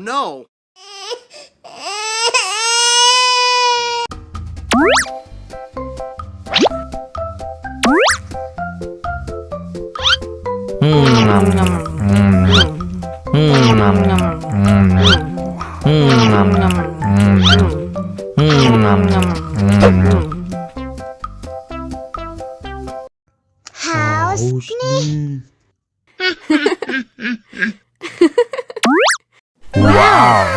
no! Haus nih. Wow.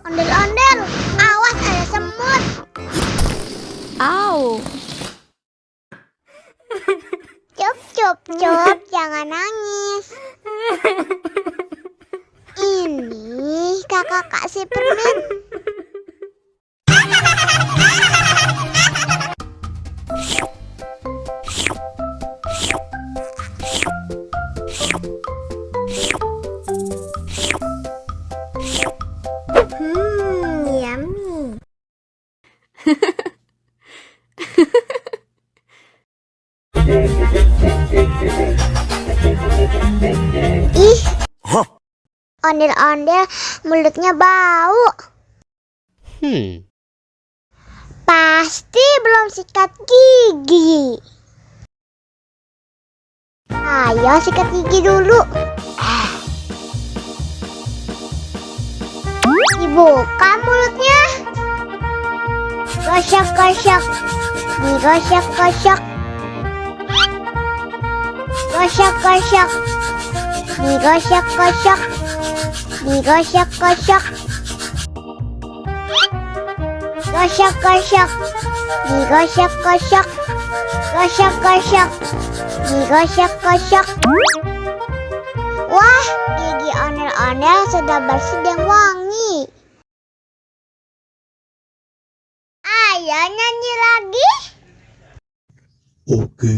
Ondel-ondel, awas ada semut. Au. Cup, jangan nangis. Ini kakak kasih permen. Yummy. Ih, ondel-ondel mulutnya bau. Pasti belum sikat gigi. Ayo sikat gigi dulu. Dibuka mulutnya. Gosok-gosok. Digosok-gosok. Gosok-gosok. Digosok-gosok. Digosok-gosok. Gosok-gosok. Digosok-gosok. Gosok-gosok. Digosok-gosok. Wah, gigi ondel-ondel sudah bersih dan wangi. Ayo nyanyi lagi. Oke.